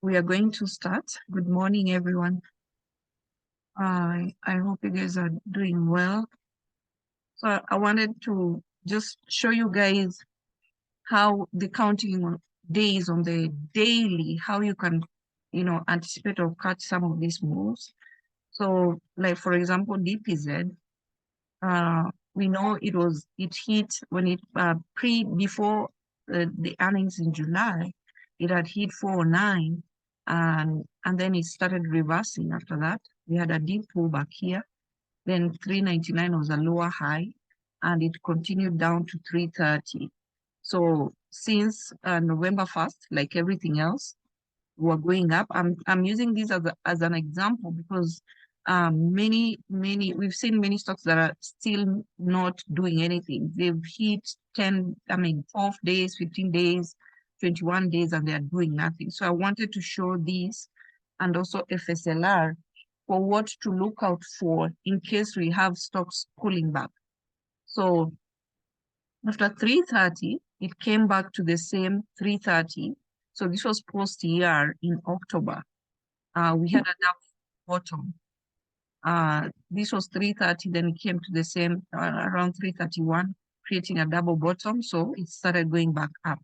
We are going to start. Good morning, everyone. I hope you guys are doing well. So I wanted to just show you guys how the counting days on the daily, how you can, anticipate or catch some of these moves. So, like for example, DPZ, we know it hit when it before the earnings in July, it had hit 409, and then it started reversing after that. We had a deep pullback here. Then 399 was a lower high, and it continued down to 330. So since November 1st, like everything else, we're going up. I'm using this as an example because we've seen many stocks that are still not doing anything. They've hit 12 days, 15 days, 21 days, and they are doing nothing. So I wanted to show this and also FSLR for what to look out for in case we have stocks pulling back. So after 330, it came back to the same 330. So this was post-year in October. We had a double bottom. This was 330, then it came to the same around 331, creating a double bottom. So it started going back up.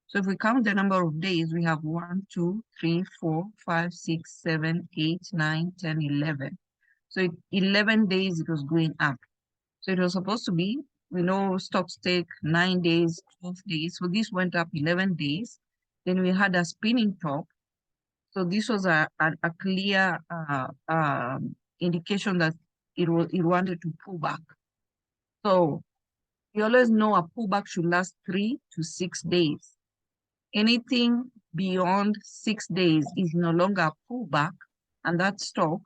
So if we count the number of days, we have 1, 2, 3, 4, 5, 6, 7, 8, 9, 10, 11. So 11 days it was going up. So it was supposed to be, we know stocks take 9 days, 12 days. So this went up 11 days. Then we had a spinning top. So this was a clear indication that it wanted to pull back. So you always know a pullback should last 3 to 6 days. Anything beyond 6 days is no longer a pullback, and that stock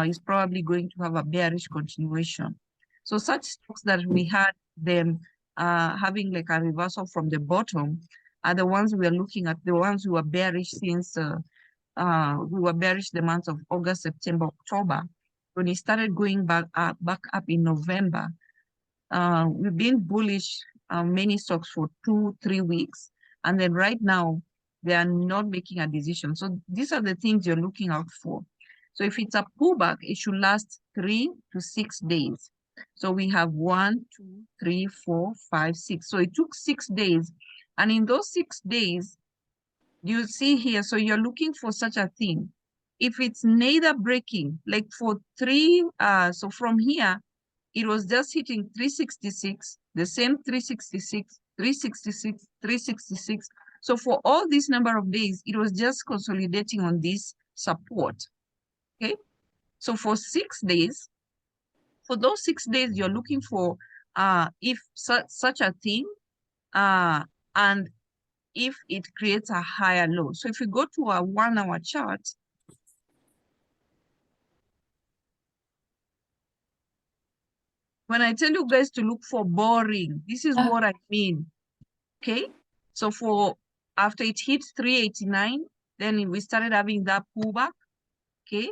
is probably going to have a bearish continuation. So such stocks that we had them having like a reversal from the bottom are the ones we are looking at, the ones who were bearish since we were bearish the months of August, September, October. When it started going back up in November, we've been bullish many stocks for 2-3 weeks. And then right now, they are not making a decision. So these are the things you're looking out for. So if it's a pullback, it should last 3 to 6 days. So we have 1, 2, 3, 4, 5, 6. So it took 6 days. And in those 6 days, you see here, so you're looking for such a thing. If it's neither breaking, like for 3, so from here, it was just hitting 366, the same 366, 366, 366. So for all this number of days, it was just consolidating on this support, okay? So for 6 days, for those 6 days, you're looking for if such a thing, and if it creates a higher low. So if you go to a 1-hour chart, when I tell you guys to look for boring, this is what I mean, okay? So after it hit 389, then we started having that pullback, okay?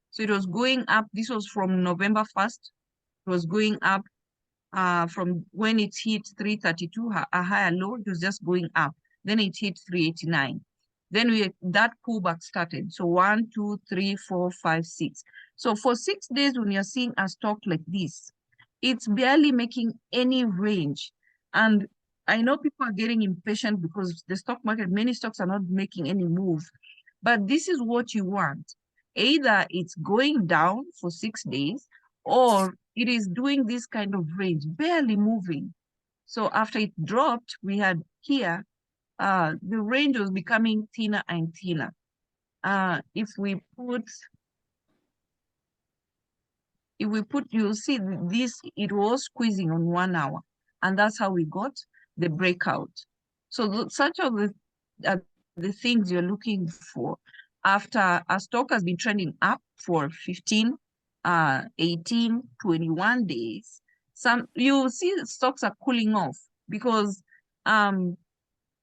So it was going up. This was from November 1st. It was going up from when it hit 332, a higher low, it was just going up. Then it hit 389. Then that pullback started. So 1, 2, 3, 4, 5, 6. So for 6 days, when you're seeing a stock like this, it's barely making any range. And I know people are getting impatient because the stock market, many stocks are not making any move. But this is what you want. Either it's going down for 6 days, or it is doing this kind of range, barely moving. So after it dropped, we had here, the range was becoming thinner and thinner. If we put, you'll see this, it was squeezing on 1 hour, and that's how we got the breakout. So such are the things you're looking for. After a stock has been trending up for 15, 18, 21 days, you see stocks are cooling off because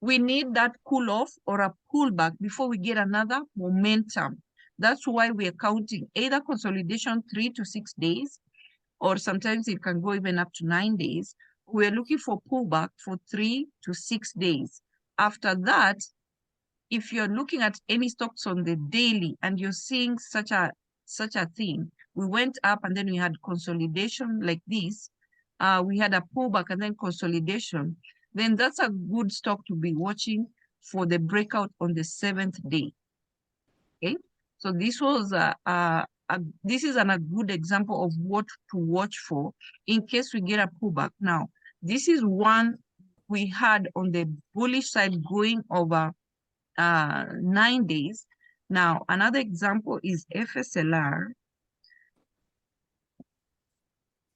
we need that cool off or a pullback before we get another momentum. That's why we are counting either consolidation 3 to 6 days, or sometimes it can go even up to 9 days. We're looking for pullback for 3 to 6 days. After that, if you're looking at any stocks on the daily and you're seeing such a thing, we went up and then we had consolidation like this. We had a pullback and then consolidation. Then that's a good stock to be watching for the breakout on the 7th day. Okay, so this was this is a good example of what to watch for in case we get a pullback. Now, this is one we had on the bullish side going over 9 days. Now, another example is FSLR.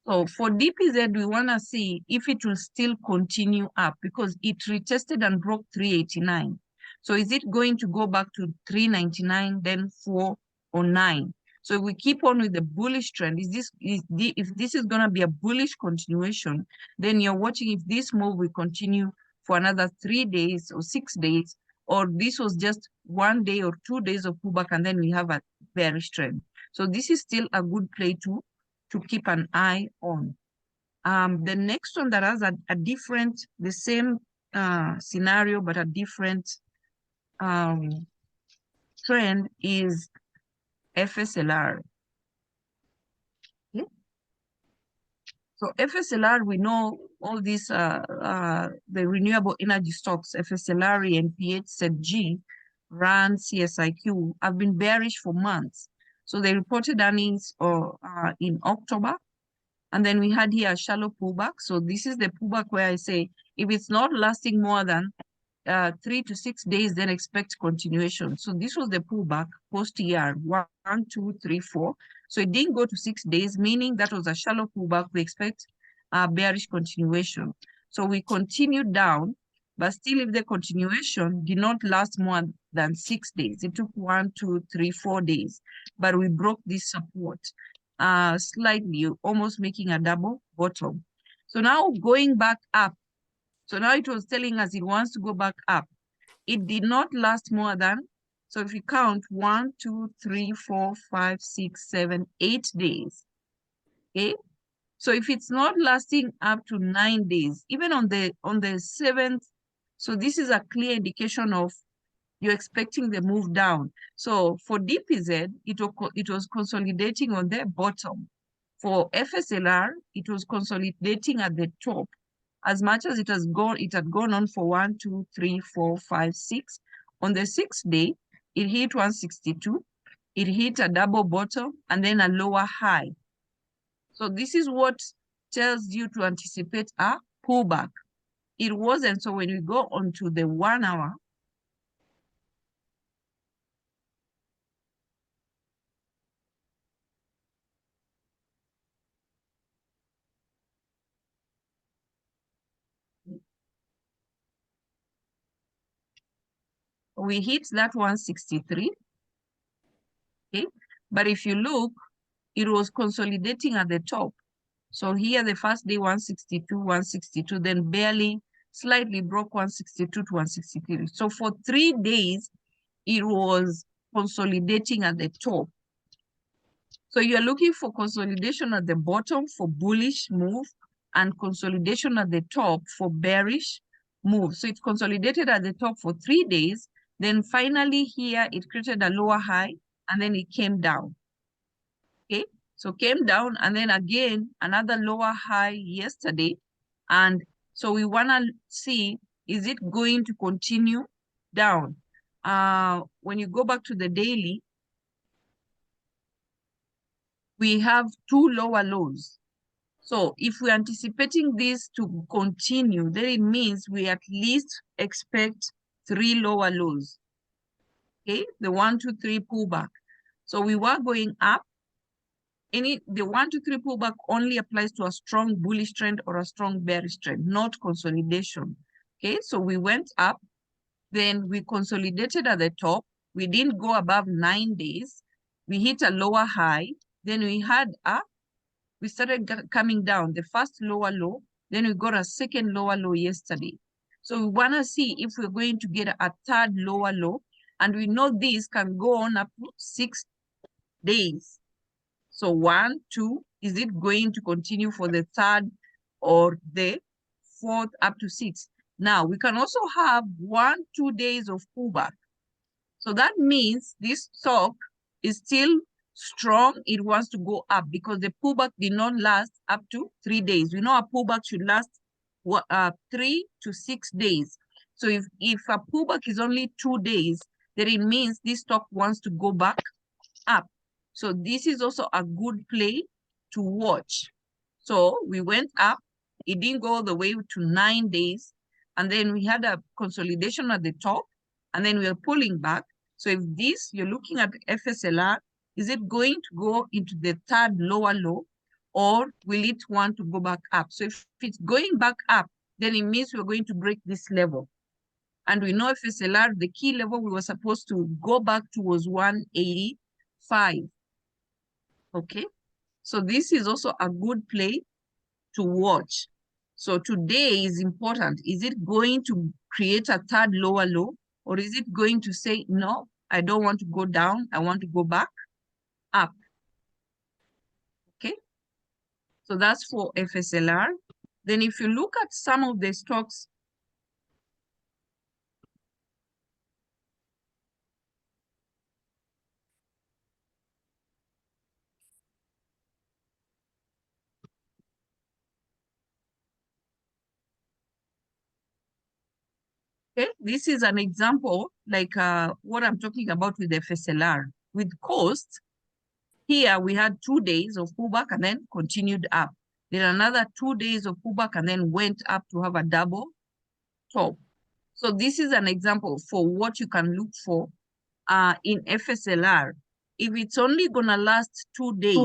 So for DPZ, we want to see if it will still continue up because it retested and broke 389. So is it going to go back to 399, then 409? So if we keep on with the bullish trend, if this is going to be a bullish continuation, then you're watching if this move will continue for another 3 days or 6 days, or this was just 1 day or 2 days of pullback and then we have a bearish trend. So this is still a good play to keep an eye on. The next one that has a different, the same scenario, but a different trend is FSLR. Okay. So FSLR, we know all these, the renewable energy stocks, FSLR, NPH, SETG, RAN, CSIQ, have been bearish for months. So they reported earnings in October. And then we had here a shallow pullback. So this is the pullback where I say, if it's not lasting more than 3 to 6 days, then expect continuation. So this was the pullback post-ER, 1, 2, 3, 4. So it didn't go to 6 days, meaning that was a shallow pullback. We expect a bearish continuation. So we continued down, but still if the continuation did not last more than 6 days, it took 1, 2, 3, 4 days, but we broke this support. Slightly, almost making a double bottom. So now going back up. So now it was telling us it wants to go back up. It did not last more than, so if you count 1, 2, 3, 4, 5, 6, 7, 8 days. Okay. So if it's not lasting up to 9 days, even on the 7th, so this is a clear indication of you're expecting the move down. So for DPZ, it was consolidating on the bottom. For FSLR, it was consolidating at the top. As much as it had gone on for 1, 2, 3, 4, 5, 6. On the 6th day, it hit 162. It hit a double bottom and then a lower high. So this is what tells you to anticipate a pullback. It wasn't. So when we go on to the 1 hour, we hit that 163. Okay. But if you look, it was consolidating at the top. So here the first day 162, 162, then barely slightly broke 162 to 163. So for 3 days, it was consolidating at the top. So you're looking for consolidation at the bottom for bullish move and consolidation at the top for bearish move. So it consolidated at the top for 3 days. Then finally here it created a lower high and then it came down. Okay, so came down and then again another lower high yesterday. And so we want to see, is it going to continue down? When you go back to the daily, we have 2 lower lows. So if we're anticipating this to continue, then it means we at least expect 3 lower lows. Okay, the 1, 2, 3 pullback. So we were going up. The 1, 2, 3 pullback only applies to a strong bullish trend or a strong bearish trend, not consolidation. Okay, so we went up, then we consolidated at the top. We didn't go above 9 days. We hit a lower high. Then we started coming down, the first lower low. Then we got a second lower low yesterday. So we want to see if we're going to get a third lower low. And we know this can go on up to 6 days. So 1, 2, is it going to continue for the 3rd or the 4th up to 6? Now, we can also have 1, 2 days of pullback. So that means this stock is still strong. It wants to go up because the pullback did not last up to 3 days. We know a pullback should last 3 to 6 days. So if a pullback is only 2 days, then it means this stock wants to go back up. So this is also a good play to watch. So we went up, it didn't go all the way to 9 days, and then we had a consolidation at the top, and then we are pulling back. So if this, you're looking at FSLR, is it going to go into the third lower low, or will it want to go back up? So if it's going back up, then it means we're going to break this level. And we know FSLR, the key level we were supposed to go back to was 185. Okay, so this is also a good play to watch. So today is important. Is it going to create a third lower low, or is it going to say, no, I don't want to go down, I want to go back up? Okay, so that's for FSLR. Then if you look at some of the stocks, okay, this is an example like what I'm talking about with FSLR. With cost, here we had 2 days of pullback and then continued up. Then another 2 days of pullback and then went up to have a double top. So this is an example for what you can look for in FSLR. If it's only gonna last 2 days,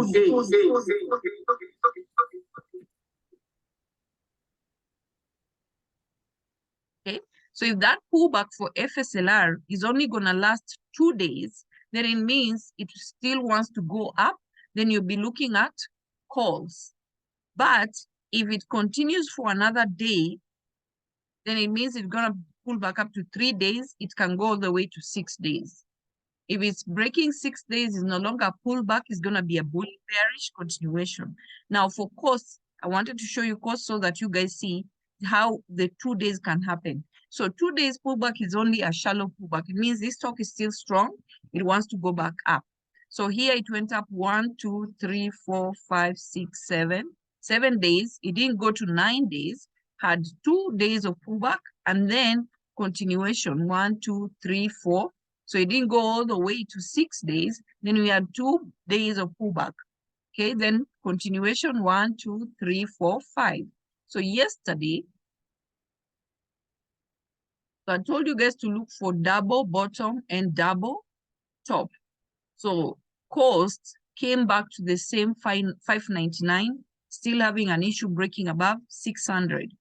okay? So if that pullback for FSLR is only gonna last 2 days, then it means it still wants to go up, then you'll be looking at calls. But if it continues for another day, then it means it's gonna pull back up to 3 days. It can go all the way to 6 days. If it's breaking 6 days, it's no longer a pullback, it's gonna be a bullish bearish continuation. Now for costs, I wanted to show you costs so that you guys see how the 2 days can happen. So 2 days pullback is only a shallow pullback. It means this stock is still strong. It wants to go back up. So here it went up 1, 2, 3, 4, 5, 6, 7. 7 days. It didn't go to 9 days. Had 2 days of pullback and then continuation 1, 2, 3, 4. So it didn't go all the way to 6 days. Then we had 2 days of pullback. Okay, then continuation 1, 2, 3, 4, 5. So yesterday, so I told you guys to look for double bottom and double top. So cost came back to the same 599, still having an issue breaking above 600.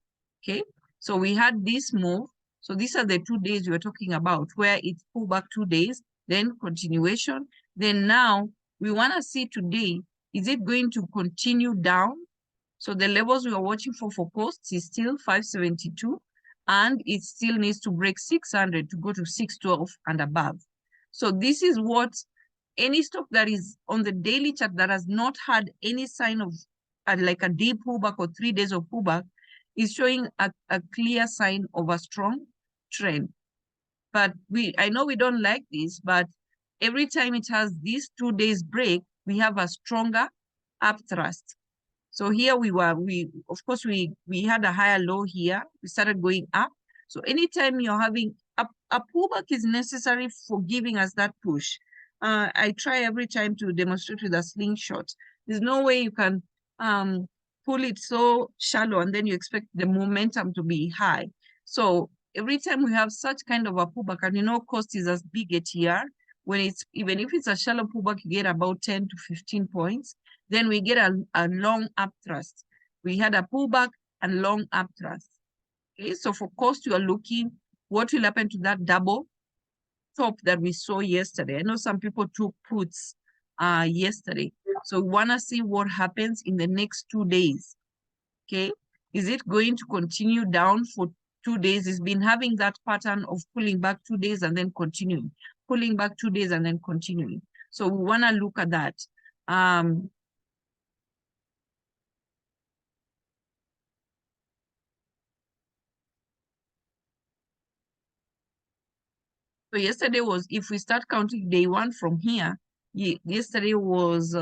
Okay, so we had this move. So these are the 2 days we were talking about where it pulled back 2 days, then continuation. Then now we want to see today, is it going to continue down? So the levels we are watching for costs is still 572, and it still needs to break 600 to go to 612 and above. So this is what any stock that is on the daily chart that has not had any sign of like a deep pullback or 3 days of pullback is showing a clear sign of a strong trend. But I know we don't like this, but every time it has this 2 days break, we have a stronger upthrust. So here of course, we had a higher low here. We started going up. So anytime you're having a pullback is necessary for giving us that push. I try every time to demonstrate with a slingshot. There's no way you can pull it so shallow and then you expect the momentum to be high. So every time we have such kind of a pullback, and you know cost is as big ATR, when it's even if it's a shallow pullback, you get about 10 to 15 points. Then we get a long upthrust. We had a pullback and long upthrust. Okay, so for cost, you are looking what will happen to that double top that we saw yesterday. I know some people took puts yesterday. So we want to see what happens in the next 2 days. Okay, is it going to continue down for 2 days? It's been having that pattern of pulling back 2 days and then continuing, pulling back 2 days and then continuing. So we want to look at that. So So yesterday was, if we start counting day one from here, yesterday was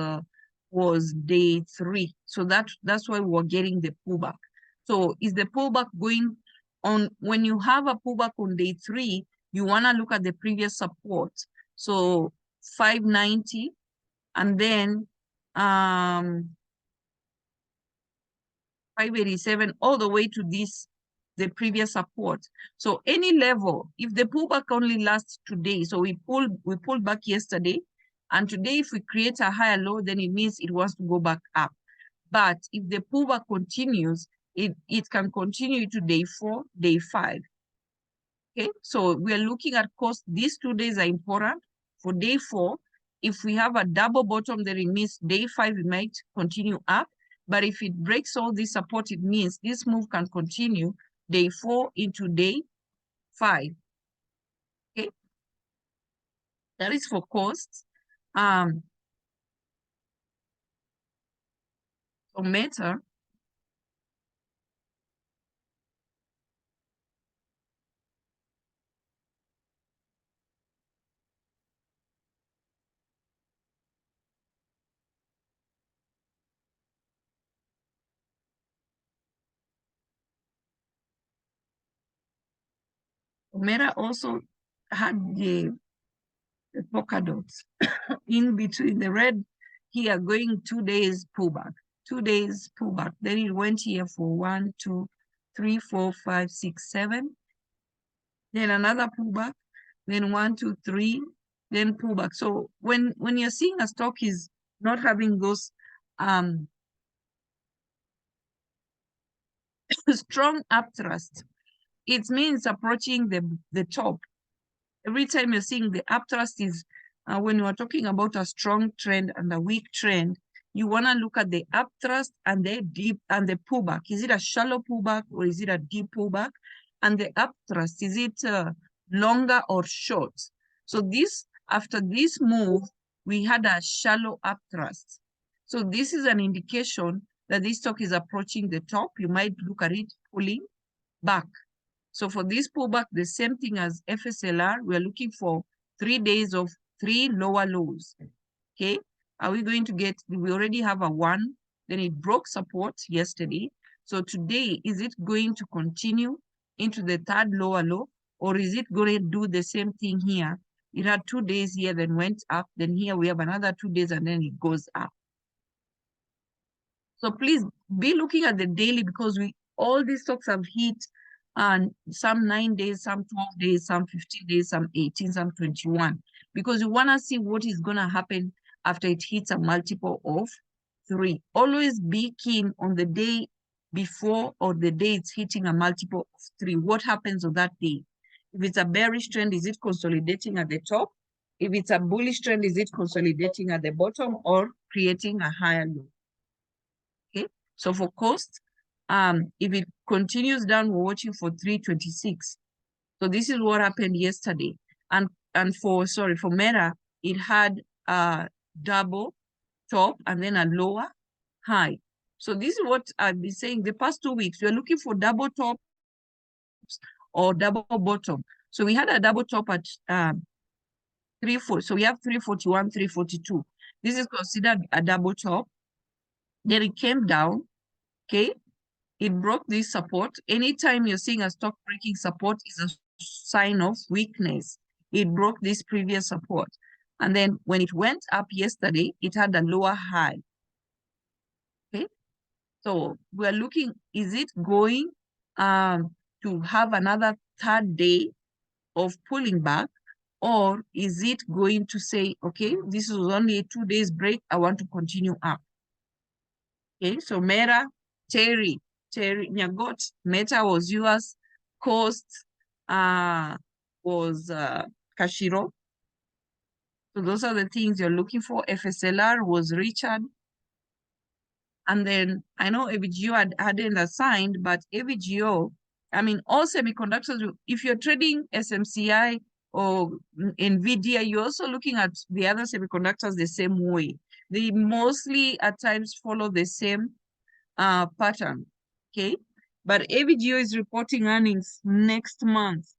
day 3. So that's why we're getting the pullback. So is the pullback going on? When you have a pullback on day 3, you want to look at the previous support. So 590, and then 587 all the way to this, the previous support. So any level, if the pullback only lasts today, so we pulled back yesterday, and today if we create a higher low, then it means it wants to go back up. But if the pullback continues, it can continue to day 4, day 5. Okay, so we are looking at cost. These 2 days are important. For day 4, if we have a double bottom, then it means day 5 it might continue up. But if it breaks all this support, it means this move can continue day 4 into day 5. Okay, that is for costs. So Meta, also had the polka dots in between the red here, going 2 days pullback, 2 days pullback. Then it went here for 1, 2, 3, 4, 5, 6, 7. Then another pullback, then 1, 2, 3, then pullback. So when you're seeing a stock is not having those strong upthrust, it means approaching the top. Every time you're seeing the upthrust is, when you are talking about a strong trend and a weak trend, you want to look at the upthrust and the deep and the pullback. Is it a shallow pullback or is it a deep pullback? And the upthrust, is it longer or short? So this, after this move, we had a shallow upthrust. So this is an indication that this stock is approaching the top. You might look at it pulling back. So for this pullback, the same thing as FSLR, we're looking for 3 days of 3 lower lows. Okay, are we going to get, we already have a 1, then it broke support yesterday. So today, is it going to continue into the 3rd lower low, or is it going to do the same thing here? It had 2 days here, then went up, then here we have another 2 days, and then it goes up. So please be looking at the daily, because all these stocks have hit, and some 9 days, some 12 days, some 15 days, some 18, some 21, because you want to see what is going to happen after it hits a multiple of 3. Always be keen on the day before or the day it's hitting a multiple of 3. What happens on that day? If it's a bearish trend, is it consolidating at the top? If it's a bullish trend, is it consolidating at the bottom or creating a higher low? Okay, so for cost, if it continues down, we're watching for 326. So this is what happened yesterday. And for Meta, it had a double top and then a lower high. So this is what I've been saying the past 2 weeks. We're looking for double tops or double bottom. So we had a double top at 340. So we have 341, 342. This is considered a double top. Then it came down. Okay, it broke this support. Anytime you're seeing a stock breaking support is a sign of weakness. It broke this previous support. And then when it went up yesterday, it had a lower high. Okay, so we're looking, is it going to have another 3rd day of pulling back, or is it going to say, okay, this was only a 2 days break, I want to continue up? Okay, so Meta, Terry, Nyagot, Meta was yours, Cost was Kashiro. So those are the things you're looking for. FSLR was Richard. And then I know AVGO hadn't assigned, but AVGO, I mean, all semiconductors, if you're trading SMCI or NVIDIA, you're also looking at the other semiconductors the same way. They mostly at times follow the same pattern, okay? But AVGO is reporting earnings next month.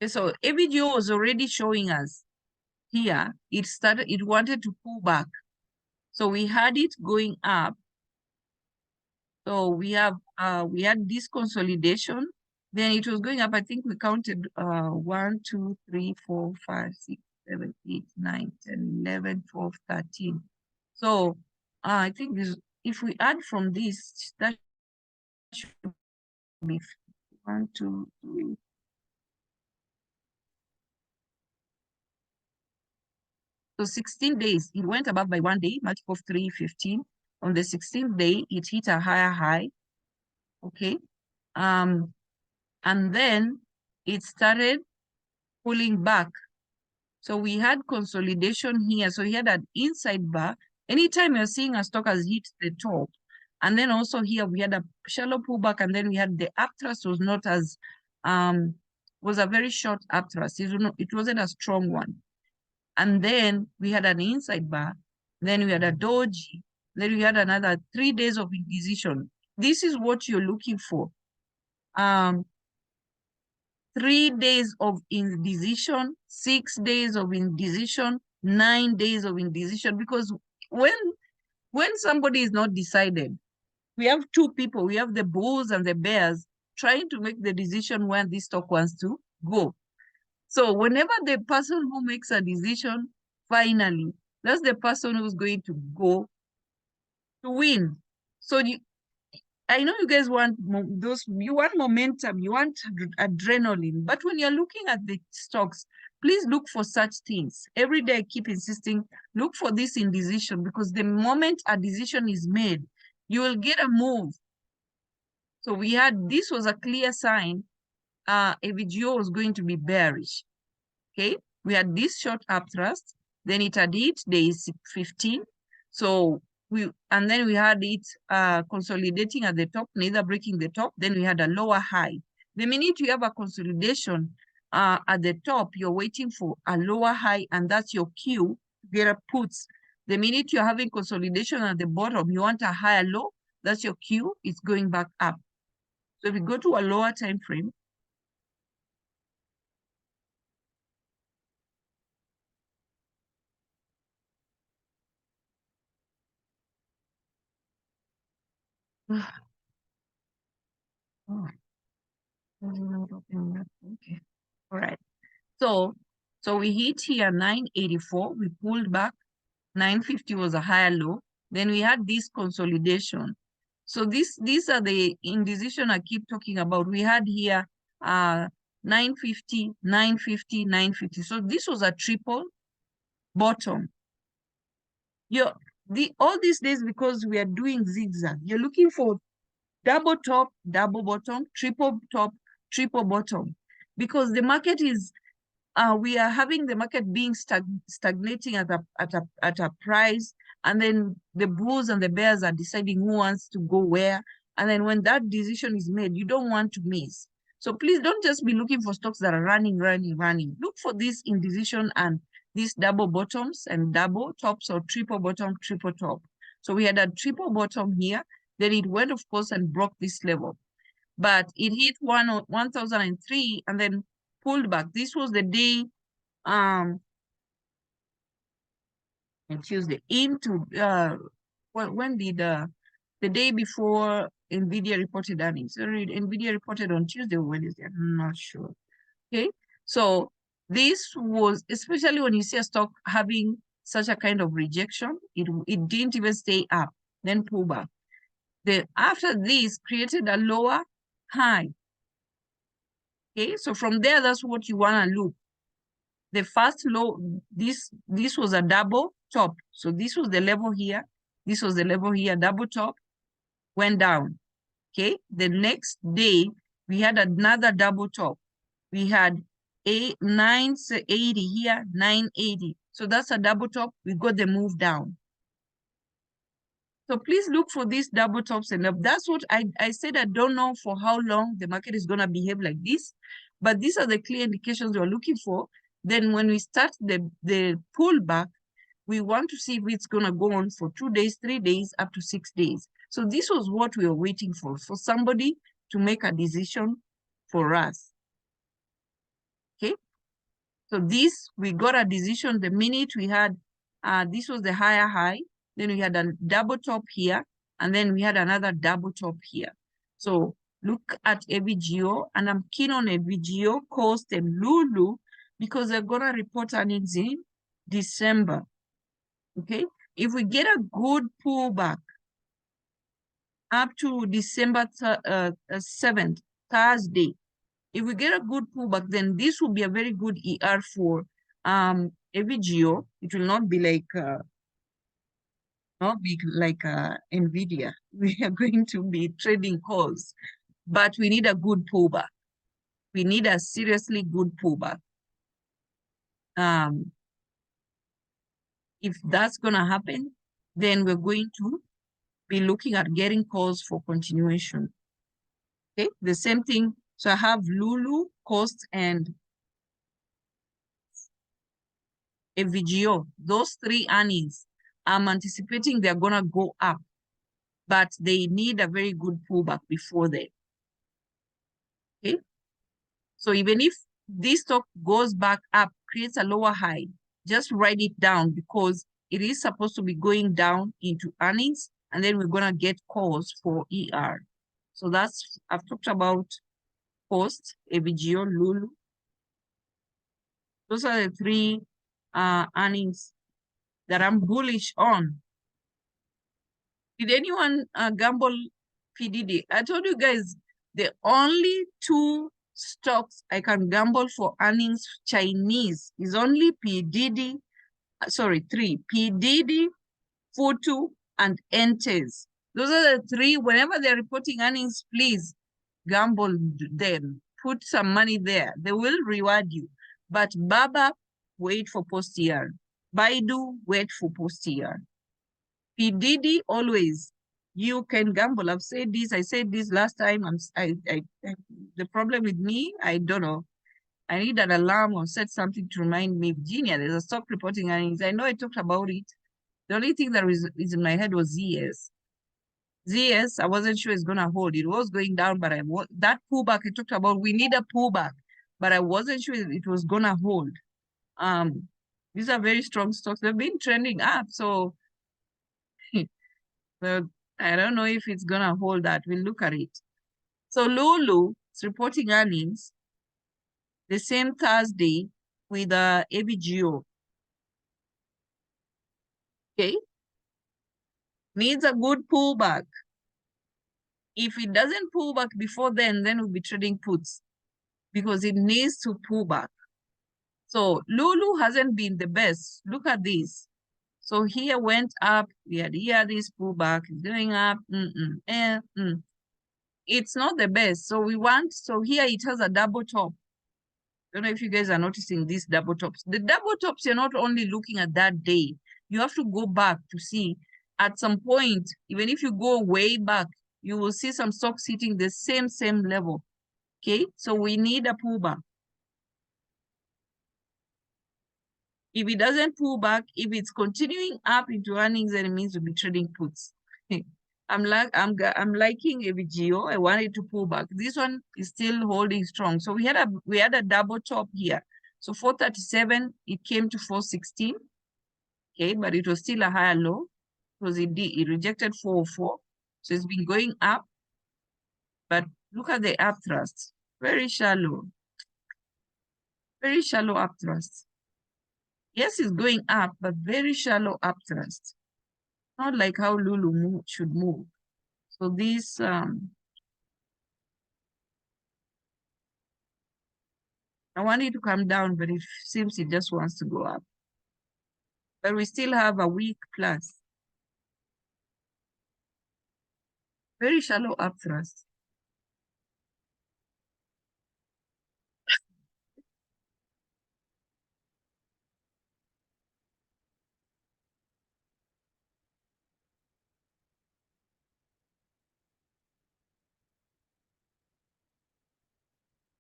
Okay, so AVGO was already showing us here, it wanted to pull back. So we had it going up. So we had this consolidation. Then it was going up. I think we counted 1, 2, 3, 4, 5, 6, 7, 8, 9, 10, 11, 12, 13. So I think this, if we add from this, that should be 1, 2, 3. So 16 days, it went above by 1 day, multiple of 3, 15. On the 16th day, it hit a higher high. Okay. And then it started pulling back. So we had consolidation here. So we had an inside bar. Anytime you're seeing a stock has hit the top, and then also here we had a shallow pullback, and then we had the upthrust was not as was a very short upthrust. It wasn't a strong one. And then we had an inside bar, then we had a doji, then we had another 3 days of indecision. This is what you're looking for. 3 days of indecision, 6 days of indecision, 9 days of indecision. Because when somebody is not decided, we have two people, we have the bulls and the bears trying to make the decision where this stock wants to go. So whenever the person who makes a decision, finally, that's the person who's going to go to win. So I know you guys want you want momentum, you want adrenaline, but when you're looking at the stocks, please look for such things. Every day I keep insisting, look for this indecision, because the moment a decision is made, you will get a move. So this was a clear sign AVGO was going to be bearish. Okay, we had this short upthrust, then it had hit day 15. So and then we had it consolidating at the top, neither breaking the top. Then we had a lower high. The minute you have a consolidation at the top, you're waiting for a lower high, and that's your cue to get a puts. The minute you're having consolidation at the bottom, you want a higher low, that's your cue, it's going back up. So if we go to a lower time frame, oh, okay. All right. So we hit here 984, we pulled back, 950 was a higher low. Then we had this consolidation. So these are the indecision I keep talking about. We had here 950, 950, 950. So this was a triple bottom. All these days, because we are doing zigzag, you're looking for double top, double bottom, triple top, triple bottom, because the market is we are having the market being stagnating at a price, and then the bulls and the bears are deciding who wants to go where, and then when that decision is made, you don't want to miss. So please don't just be looking for stocks that are running. Look for this indecision and these double bottoms and double tops, or triple bottom, triple top. So we had a triple bottom here, then it went, of course, and broke this level, but it hit 1003 and then pulled back. This was the day on Tuesday into when did the day before Nvidia reported earnings. So Nvidia reported on Tuesday or Wednesday, I'm not sure. Okay, so this was, especially when you see a stock having such a kind of rejection, it didn't even stay up, then pull back. After this created a lower high. Okay, so from there, that's what you want to look. The first low, this was a double top. So this was the level here. This was the level here, double top, went down. Okay, the next day, we had another double top. We had 980 here, 980. So that's a double top. We got the move down. So please look for these double tops and up. That's what I said. I don't know for how long the market is going to behave like this, but these are the clear indications we're looking for. Then when we start the pullback, we want to see if it's going to go on for 2 days, 3 days, up to 6 days. So this was what we were waiting for somebody to make a decision for us. Okay. So this, we got a decision the minute we had, this was the higher high, then we had a double top here, and then we had another double top here. So look at AVGO, and I'm keen on AVGO, Coast, and Lulu, because they're gonna report earnings in December, okay? If we get a good pullback up to December 7th, Thursday, if we get a good pullback, then this will be a very good ER for AVGO. It will not be like Nvidia. We are going to be trading calls, but we need a good pullback. We need a seriously good pullback. If that's gonna happen, then we're going to be looking at getting calls for continuation. Okay, the same thing. So I have Lulu, Coast, and AVGO. Those three earnings, I'm anticipating they're gonna go up, but they need a very good pullback before that. Okay, so even if this stock goes back up, creates a lower high, just write it down, because it is supposed to be going down into earnings, and then we're gonna get calls for ER. So that's, I've talked about Coast, AVGO, Lulu. Those are the three earnings that I'm bullish on. Did anyone gamble PDD? I told you guys, the only two stocks I can gamble for earnings Chinese is only PDD, sorry, three, PDD, Futu, and Entes. Those are the three. Whenever they're reporting earnings, please gamble them. Put some money there. They will reward you. But Baba, wait for post-year. Baidu, wait for post-year. PDD, always. You can gamble. I've said this. I said this last time. The problem with me, I don't know. I need an alarm or set something to remind me. Virginia, there's a stock reporting earnings. I know I talked about it. The only thing that is in my head was ZS. ZS, I wasn't sure it's gonna hold. It was going down, but that pullback I talked about, we need a pullback, but I wasn't sure it was gonna hold. These are very strong stocks. They've been trending up, so well, I don't know if it's gonna hold that. We'll look at it. So Lulu is reporting earnings the same Thursday with AVGO. Okay, needs a good pullback. If it doesn't pull back before then we'll be trading puts, because it needs to pull back. So Lulu hasn't been the best. Look at this. So here went up. We had here this pullback. It's going up. It's not the best. So so here it has a double top. Don't know if you guys are noticing these double tops. The double tops, you're not only looking at that day. You have to go back to see at some point, even if you go way back, you will see some stocks hitting the same level. Okay, so we need a pullback. If it doesn't pull back, if it's continuing up into earnings, then it means we'll be trading puts. I'm liking AVGO. I wanted to pull back. This one is still holding strong. So we had a double top here. So 437, it came to 416. Okay, but it was still a higher low because it rejected 404. So it's been going up. But look at the upthrust. Very shallow. Very shallow upthrust. Yes, it's going up, but very shallow upthrust. Not like how Lulu should move. So this I want it to come down, but it seems it just wants to go up. But we still have a week plus. Very shallow upthrust.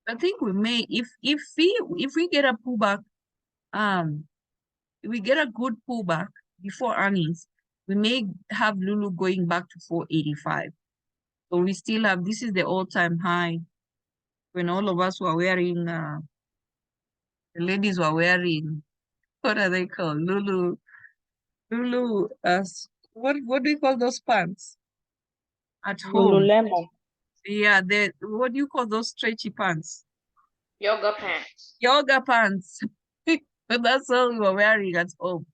I think we may, if we get a pullback, if we get a good pullback before earnings, we may have Lulu going back to 485. So we still have, this is the all-time high when all of us were wearing The ladies were wearing, what are they called? Lulu, what do you call those pants at home? Lululemon. Yeah, what do you call those stretchy pants? Yoga pants. Yoga pants. But that's all we were wearing at home.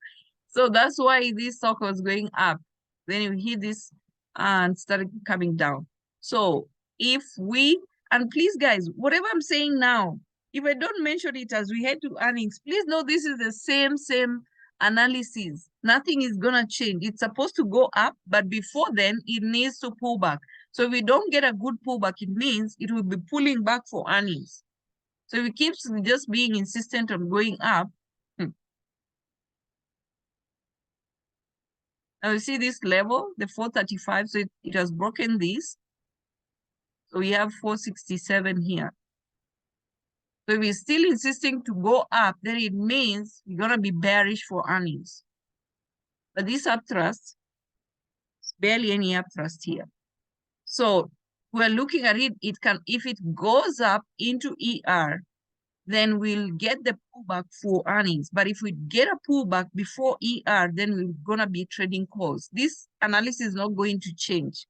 So that's why this stock was going up. Then you hit this and started coming down. So if we, and please guys, whatever I'm saying now, if I don't mention it as we head to earnings, please know this is the same analysis. Nothing is gonna change. It's supposed to go up, but before then it needs to pull back. So if we don't get a good pullback, it means it will be pulling back for earnings. So if it keeps just being insistent on going up, now you see this level, the 435, so it has broken this. So we have 467 here. So if we're still insisting to go up, then it means we're gonna be bearish for earnings. But this upthrust, barely any upthrust here. So we're looking at it, if it goes up into ER, then we'll get the pullback for earnings. But if we get a pullback before ER, then we're gonna be trading calls. This analysis is not going to change.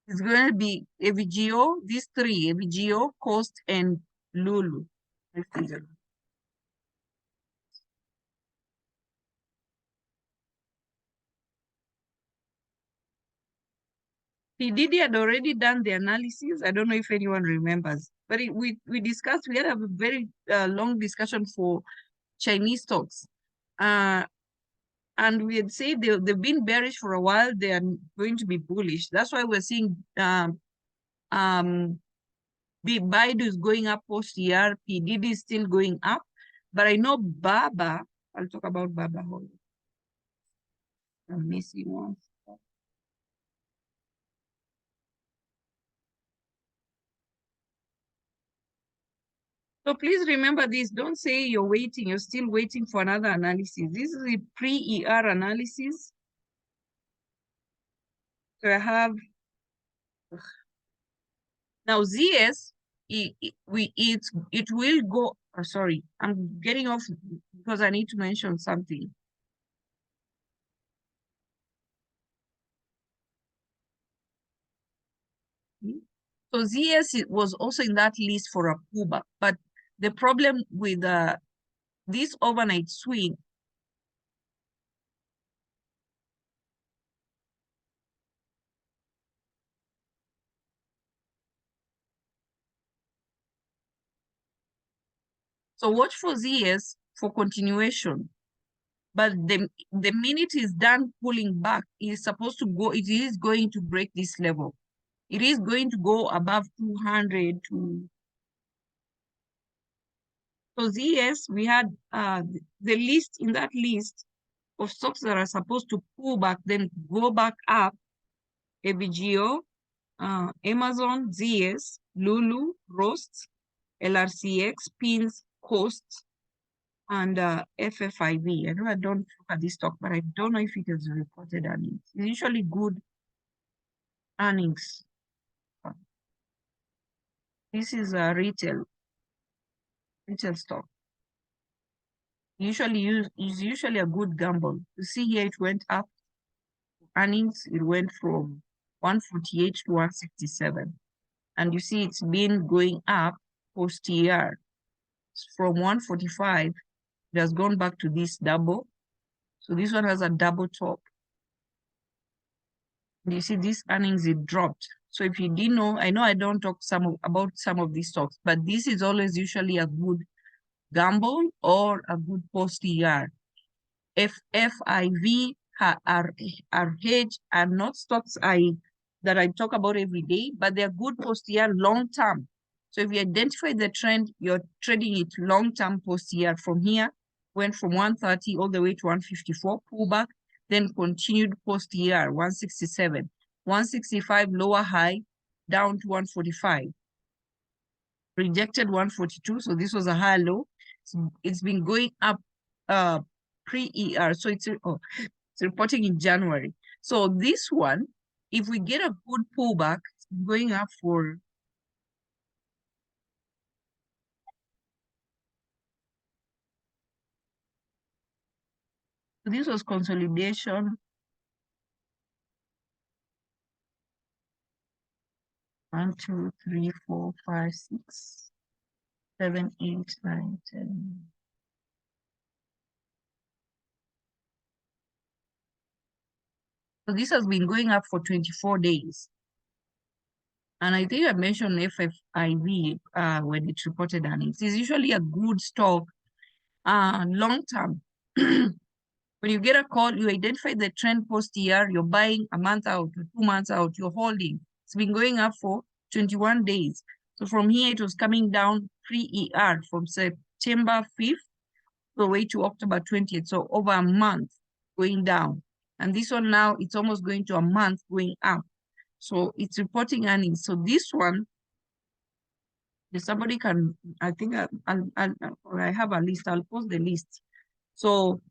It's going to be AVGO, these three, AVGO, Coast, and Lulu. Didi had already done the analysis. I don't know if anyone remembers, but we discussed, we had a very long discussion for Chinese stocks. And we had said they've been bearish for a while. They are going to be bullish. That's why we're seeing Baidu is going up post-ER, Didi is still going up. But I know Baba, I'll talk about Baba. Hold on. I'm missing one. So please remember this. Don't say you're waiting. You're still waiting for another analysis. This is a pre-ER analysis. So I have now ZS. It will go. Oh, sorry, I'm getting off because I need to mention something. So ZS was also in that list for a pullback, but the problem with this overnight swing. So watch for ZS for continuation. But the minute it's done pulling back, it's supposed to go, it is going to break this level. It is going to go above 200 to. So ZS, we had the list, in that list of stocks that are supposed to pull back, then go back up, ABGO, Amazon, ZS, Lulu, Rost, LRCX, Pins, Coast, and FFIV. I know I don't look at this stock, but I don't know if it has reported earnings. It's usually good earnings. This is a retail stock. Is usually a good gamble. You see here it went up. Earnings, it went from 148 to 167. And you see it's been going up post-ER. From 145, it has gone back to this double. So this one has a double top. And you see these earnings, it dropped. So if you didn't know, I know I don't talk about some of these stocks, but this is always usually a good gamble or a good post-ER. FFIV, RH are not stocks that I talk about every day, but they're good post-ER long-term. So if you identify the trend, you're trading it long-term post-ER. From here, went from 130 all the way to 154, pullback, then continued post-ER, 167, 165 lower high, down to 145. Rejected 142, so this was a high low. So it's been going up pre-ER, so it's reporting in January. So this one, if we get a good pullback, it's going up for. . . . . . . . . . . . . . . . . . . . . . . . . . . . . . . . . . . . . . . . . . . . . . . . . . . . . . . . . . . This was consolidation. 1, 2, 3, 4, 5, 6, 7, 8, 9, 10. So this has been going up for 24 days. And I think I mentioned FFIV when it reported earnings. It's usually a good stock long term. When you get a call, you identify the trend post year, you're buying a month out, 2 months out, you're holding. It's been going up for 21 days. So from here, it was coming down pre-ER from September 5th the way to October 20th. So over a month going down. And this one now, it's almost going to a month going up. So it's reporting earnings. So this one, if somebody can, I think I have a list, I'll post the list. So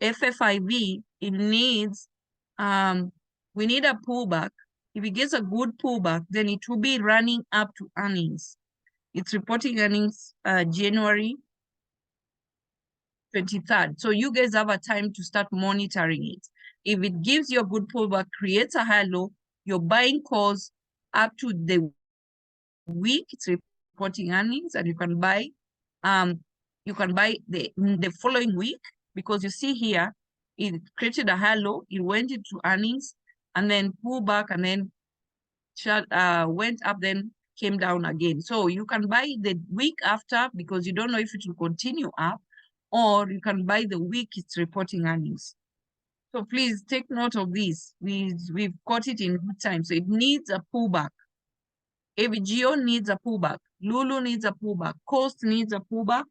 FFIV, it needs, we need a pullback. If it gets a good pullback, then it will be running up to earnings. It's reporting earnings January 23rd. So you guys have a time to start monitoring it. If it gives you a good pullback, creates a high low, you're buying calls up to the week, it's reporting earnings, and you can buy the following week, because you see here, it created a high low, it went into earnings, and then pull back, and then went up, then came down again. So you can buy the week after because you don't know if it will continue up, or you can buy the week it's reporting earnings. So please take note of this. We've got it in good time. So it needs a pullback. AVGO needs a pullback. Lulu needs a pullback. Coast needs a pullback.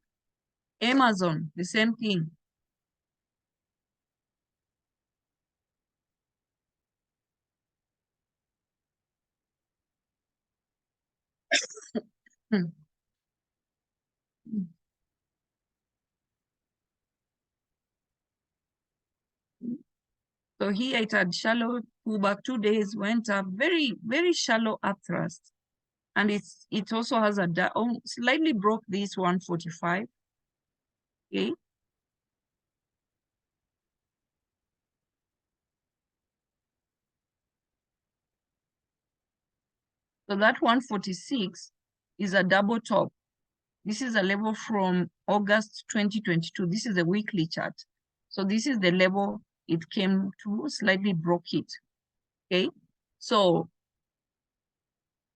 Amazon, the same thing. So here it had shallow pullback, 2 days, went up, very, very shallow upthrust. And it also has a slightly broke this 145. Okay. So that 146 is a double top. This is a level from August 2022. This is a weekly chart. So this is the level it came to, slightly broke it. Okay. So,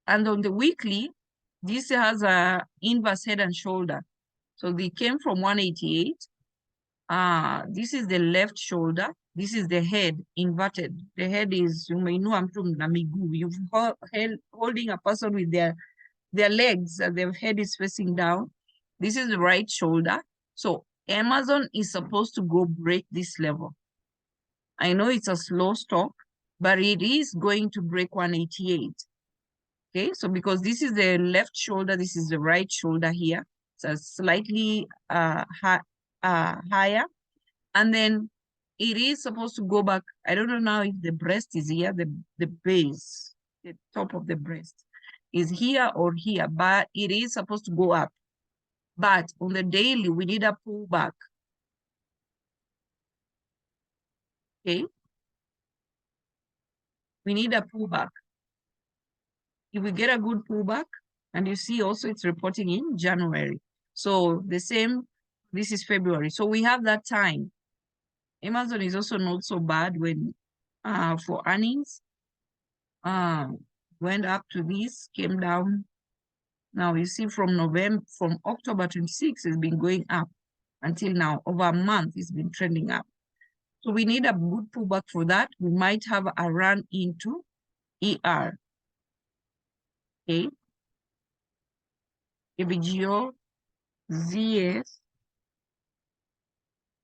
and on the weekly, this has a inverse head and shoulder. So they came from 188. This is the left shoulder. This is the head inverted. The head is, you may know, you're holding a person with their legs, their head is facing down. This is the right shoulder. So Amazon is supposed to go break this level. I know it's a slow stock, but it is going to break 188. Okay, so because this is the left shoulder, this is the right shoulder here. So slightly higher. And then it is supposed to go back. I don't know now if the breast is here, the base, the top of the breast is here or here, but it is supposed to go up. But on the daily, we need a pullback. Okay? We need a pullback. If we get a good pullback, and you see also it's reporting in January. So the same, this is February. So we have that time. Amazon is also not so bad when for earnings. Went up to this, came down. Now you see from October 26, it's been going up until now. Over a month, it's been trending up. So we need a good pullback for that. We might have a run into ER. Okay. AVGO, ZS,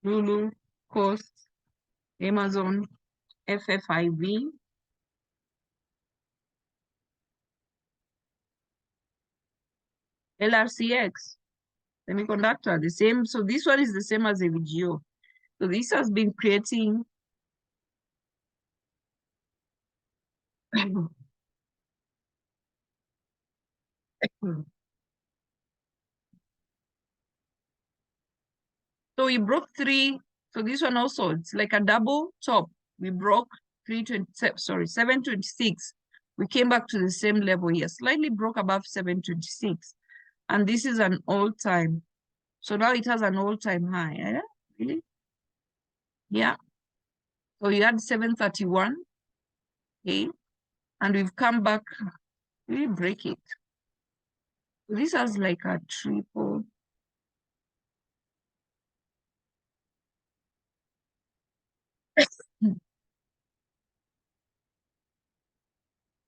Lulu, Coast, Amazon, FFIV, LRCX, semiconductor, the same. So this one is the same as AVGO. So this has been creating so we broke So this one also, it's like a double top. We broke 726. We came back to the same level here, slightly broke above 726. And this is an all-time. So now it has an all-time high. Really? Yeah. So you had 731. Okay. And we've come back, we break it. So this has like a triple.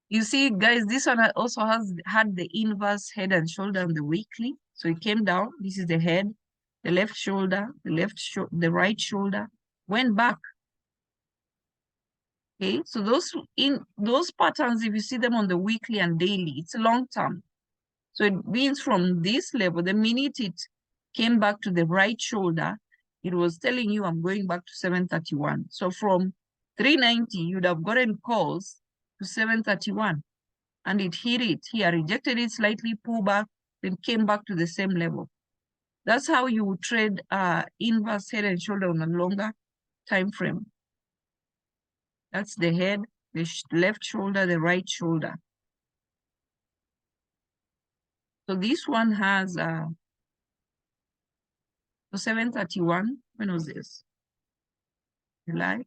You see, guys, this one also had the inverse head and shoulder on the weekly. So it came down. This is the head, the left shoulder, the right shoulder, went back. Okay, so those patterns, if you see them on the weekly and daily, it's long term. So it means from this level, the minute it came back to the right shoulder, it was telling you I'm going back to 731. So from 390, you'd have gotten calls to 731. And it hit it here, rejected it slightly, pulled back, then came back to the same level. That's how you would trade inverse head and shoulder on a longer time frame. That's the head, the left shoulder, the right shoulder. So this one has so 731. When was this? July.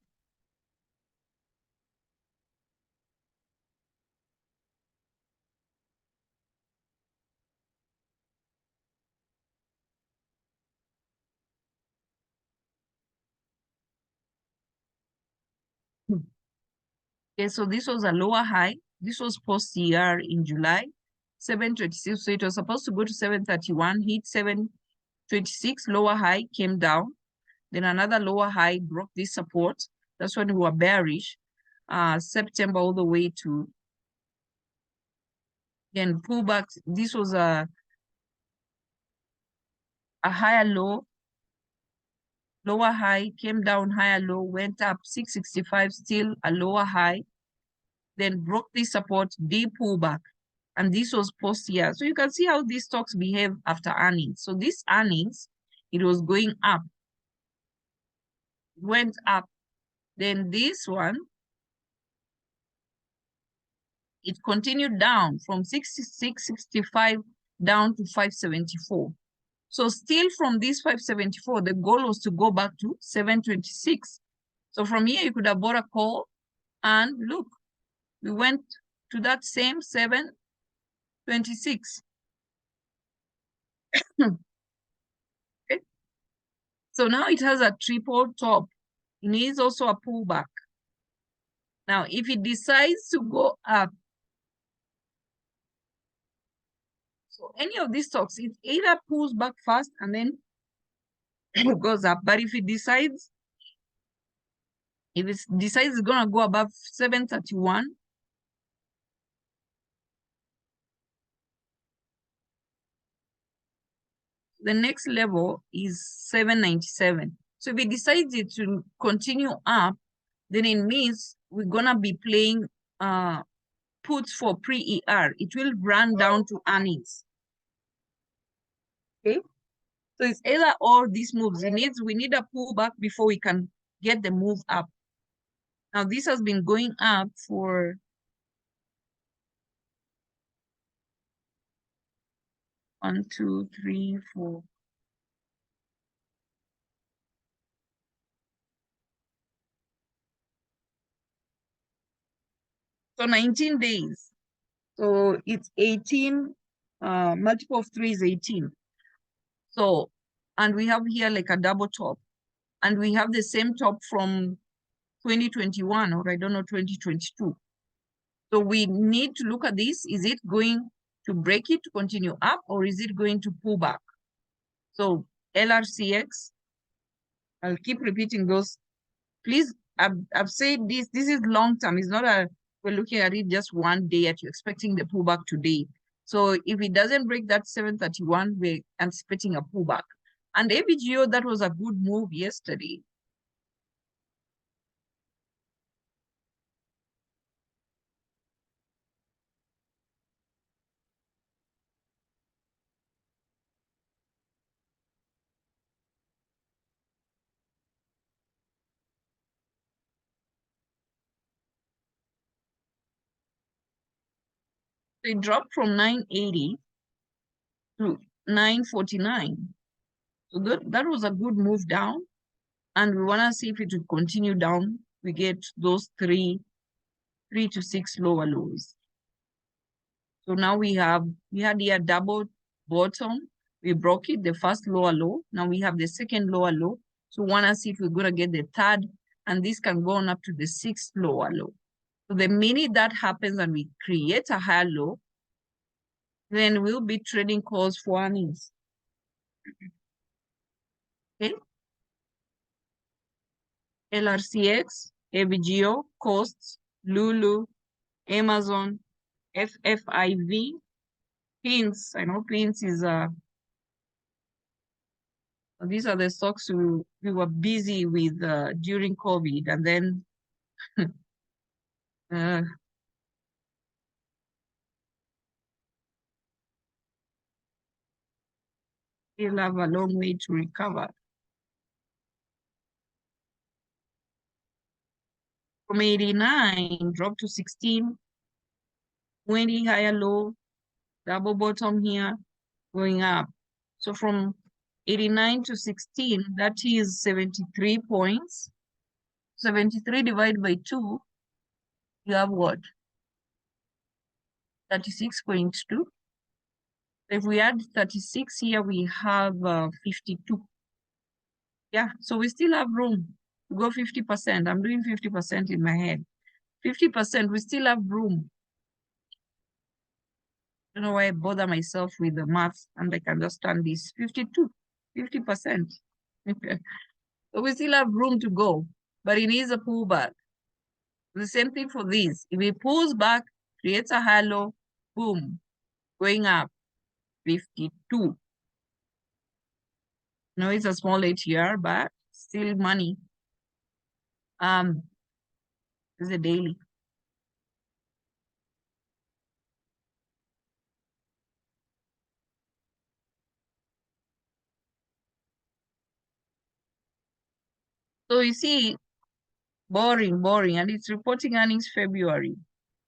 Okay, so this was a lower high. This was post-year in July, 726. So it was supposed to go to 731, hit 726, lower high, came down. Then another lower high broke this support. That's when we were bearish. September all the way to then pullback. This was a higher low, lower high, came down, higher low, went up 665, still a lower high, then broke this support, deep pullback. And this was post-year. So you can see how these stocks behave after earnings. So this earnings, it was going up, went up. Then this one, it continued down from 665 down to 574. So still from this 574, the goal was to go back to 726. So from here, you could have bought a call and look, we went to that same 726. Okay. So now it has a triple top. It needs also a pullback. Now, if it decides to go up, so any of these stocks, it either pulls back fast and then goes up. But if it decides it's gonna go above 731, the next level is 797. So if it decides it to continue up, then it means we're gonna be playing puts for pre-ER. It will run down to earnings. Okay. So it's either or these moves. We need a pullback before we can get the move up. Now this has been going up for 1, 2, 3, 4. So 19 days. So it's 18, multiple of 3 is 18. So, and we have here like a double top. And we have the same top from 2021 or I don't know, 2022. So we need to look at this. Is it going to break it to continue up or is it going to pull back? So LRCX, I'll keep repeating those. Please, I've said this is long term. It's not we're looking at it just one day at you're expecting the pullback today. So if it doesn't break that 731, we're anticipating a pullback. And AVGO, that was a good move yesterday. It dropped from 980 to 949. So that was a good move down. And we want to see if it will continue down. We get those three to six lower lows. So now we had here double bottom. We broke it, the first lower low. Now we have the second lower low. So we want to see if we're going to get the third, and this can go on up to the sixth lower low. So the minute that happens and we create a higher low, then we'll be trading calls for earnings. Okay. LRCX, AVGO, Costs, Lulu, Amazon, FFIV, Pins. I know Pins is these are the stocks we were busy with during COVID, and then still have a long way to recover. From 89, drop to 16, 20 higher low, double bottom here, going up. So from 89 to 16, that is 73 points. 73 divided by 2, you have what? 36.2. If we add 36 here, we have 52. Yeah, so we still have room to go 50%. I'm doing 50% in my head. 50%, we still have room. I don't know why I bother myself with the math, and I can just turn this 52, 50%. So we still have room to go, but it needs a pullback. The same thing for this. If it pulls back, creates a halo, boom, going up, 52. No, it's a small ATR, but still money. This is a daily. So you see, boring, and it's reporting earnings February.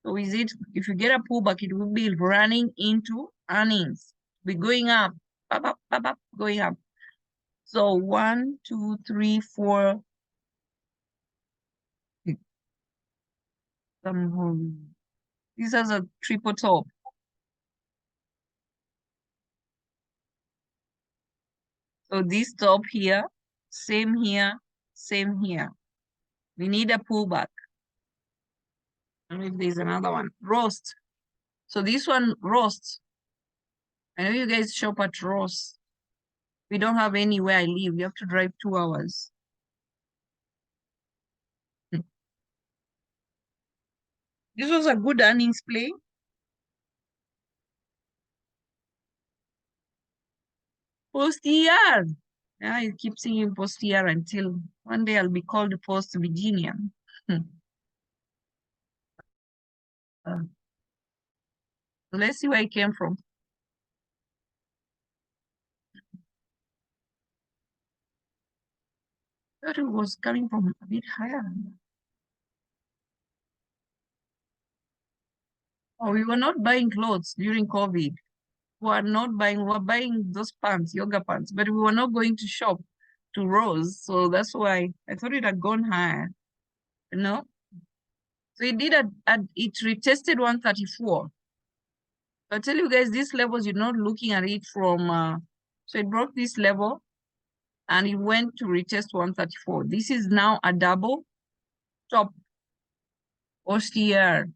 So is it, if you get a pullback, it will be running into earnings, be going up, going up. So 1, 2, 3, 4. This has a triple top. So this top here, same here, same here. We need a pullback. I don't know if there's another one. Roast. So this one, Roast. I know you guys shop at Roast. We don't have anywhere I live. You have to drive 2 hours. This was a good earnings play. Post-ER. Yeah, I keep singing post-ER until one day I'll be called post-Virginia. So let's see where it came from. I thought it was coming from a bit higher. Oh, we were not buying clothes during COVID. We were buying those pants, yoga pants, but we were not going to shop to Rose. So that's why I thought it had gone higher. No. So it did it retested 134. I'll tell you guys, these levels, you're not looking at it from, so it broke this level and it went to retest 134. This is now a double top OCR.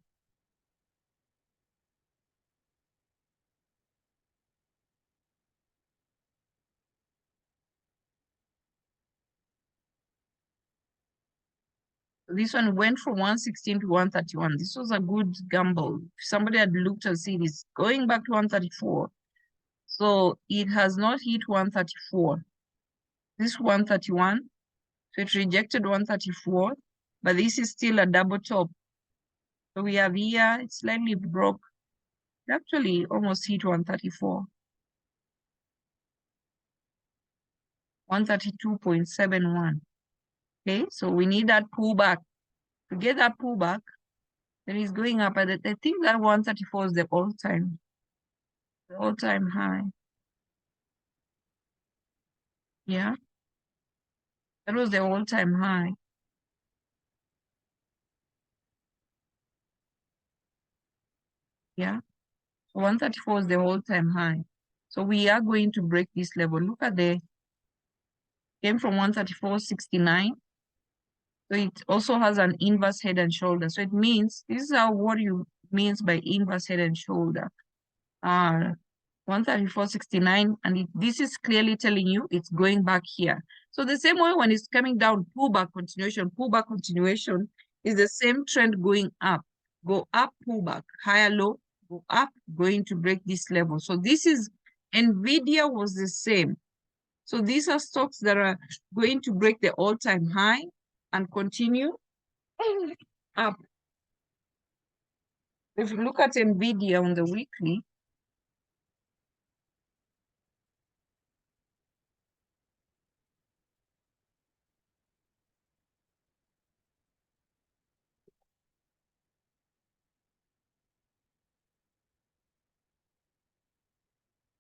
This one went from 116 to 131. This was a good gamble. If somebody had looked and seen it's going back to 134. So it has not hit 134. This 131. So it rejected 134, but this is still a double top. So we have here, it slightly broke. It actually almost hit 134. 132.71. Okay, so we need that pullback. To get that pullback, Then it's going up. I think that 134 is the all-time high. Yeah, that was the all-time high. Yeah, so 134 is the all-time high. So we are going to break this level. Look at came from 134.69. So it also has an inverse head and shoulder. So it means, this is what you means by inverse head and shoulder. 134.69, and this is clearly telling you it's going back here. So the same way when it's coming down, pullback continuation is the same trend going up. Go up, pullback, higher low, go up, going to break this level. So this is, NVIDIA was the same. So these are stocks that are going to break the all-time high and continue up. If you look at NVIDIA on the weekly,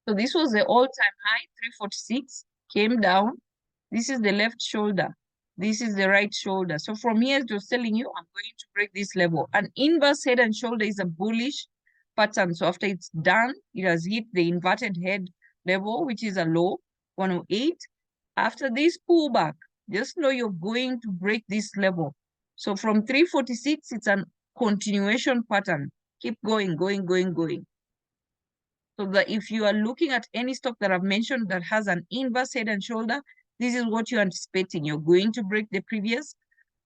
so this was the all-time high, 346, came down. This is the left shoulder. This is the right shoulder. So from here, it was telling you, I'm going to break this level. An inverse head and shoulder is a bullish pattern. So after it's done, it has hit the inverted head level, which is a low, 108. After this pullback, just know you're going to break this level. So from 346, it's a continuation pattern. Keep going, going. So that if you are looking at any stock that I've mentioned that has an inverse head and shoulder, this is what you're anticipating. You're going to break the previous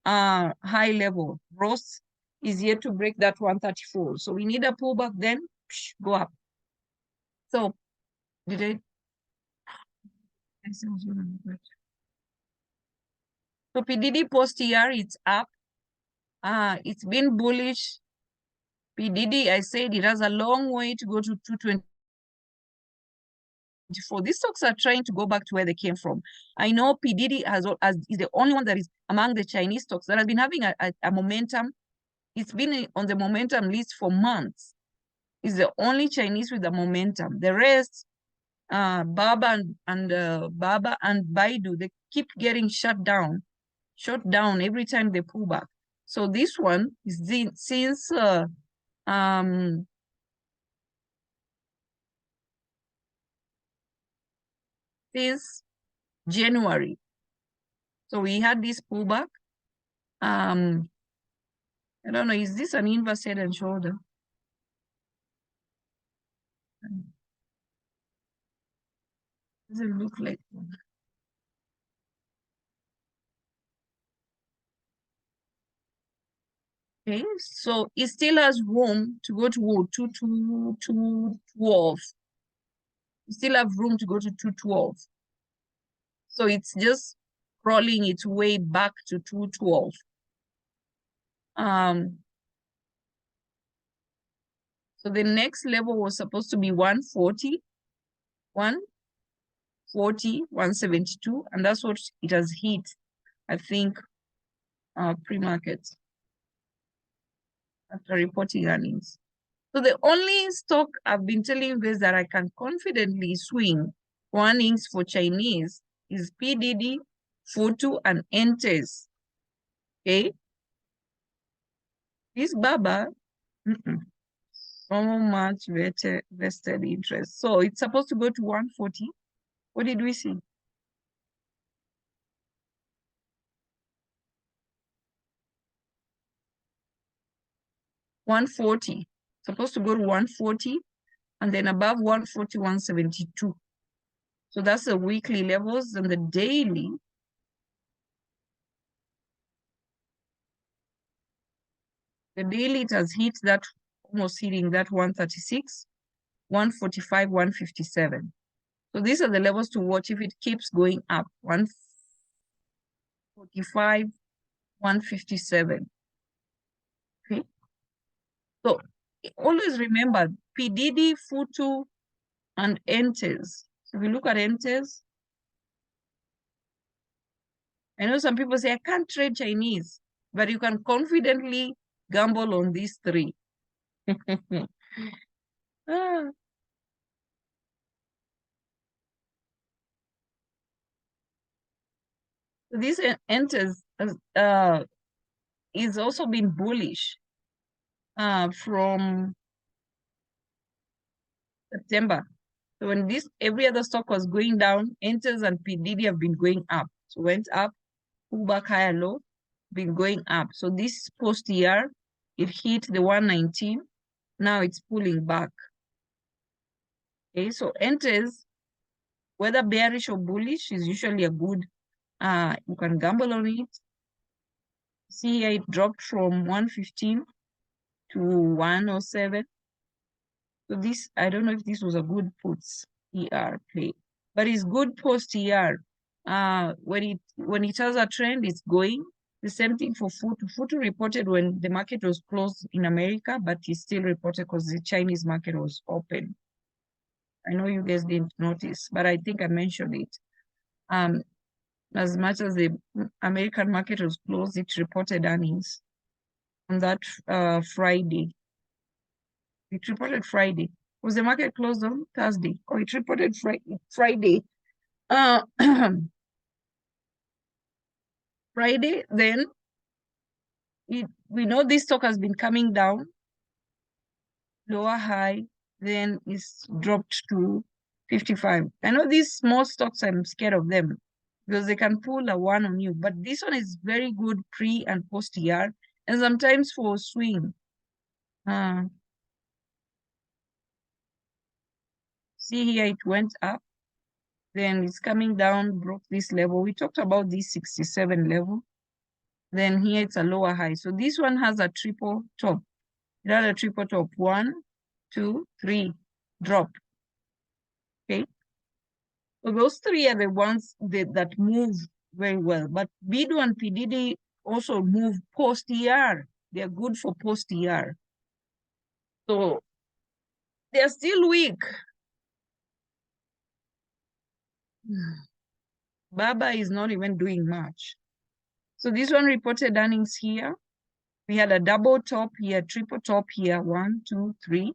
high level. Ross is yet to break that 134. So we need a pullback, then go up. So did I? So PDD post here, it's up. It's been bullish. PDD, I said it has a long way to go to 220. These stocks are trying to go back to where they came from. I know PDD is the only one that is among the Chinese stocks that has been having a momentum. It's been on the momentum list for months. It's the only Chinese with the momentum. The rest, Baba and Baidu, they keep getting shut down every time they pull back. So this one is since January. So we had this pullback. I don't know, is this an inverse head and shoulder? Doesn't look like one. Okay, so it still has room to go to 212. You still have room to go to 212. So it's just crawling its way back to 212. So the next level was supposed to be 140, 172, and that's what it has hit, I think, pre-market after reporting earnings. So the only stock I've been telling you guys that I can confidently swing earnings for Chinese is PDD, Futu, and Entes. Okay? This Baba, so much vested interest. So it's supposed to go to 140. What did we see? 140. Supposed to go to 140, and then above 140, 172. So that's the weekly levels, and the daily. The daily, it has hit that, almost hitting that 136, 145, 157. So these are the levels to watch if it keeps going up. 145, 157. Okay. So always remember PDD, Futu, and Entes. So if you look at Entes, I know some people say, I can't trade Chinese, but you can confidently gamble on these three. Ah. This enters is also been bullish from September. So when this every other stock was going down, enters and PDD have been going up. So went up, pull back higher low, been going up. So this post year, it hit the 119. Now it's pulling back. Okay, so enters, whether bearish or bullish, is usually a good, you can gamble on it. See here, it dropped from 115 to 107. So this, I don't know if this was a good puts ER play, but it's good post ER. When it has a trend, it's going. The same thing for Futu. Futu reported when the market was closed in America, but he still reported because the Chinese market was open. I know you guys didn't notice, but I think I mentioned it. As much as the American market was closed, it reported earnings on that Friday. It reported Friday. Was the market closed on Thursday? Or it reported Friday. Friday, then we know this stock has been coming down, lower high, then it's dropped to 55. I know these small stocks, I'm scared of them because they can pull a one on you, but this one is very good pre and post ER, and sometimes for swing. See here, it went up, then it's coming down, broke this level. We talked about this 67 level. Then here it's a lower high. So this one has a triple top. It has a triple top. 1, 2, 3, drop. Okay. So those three are the ones that move very well. But BIDO and PDD also move post ER. They are good for post ER. So they are still weak. Baba is not even doing much. So this one reported earnings here. We had a double top here, triple top here, 1, 2, 3.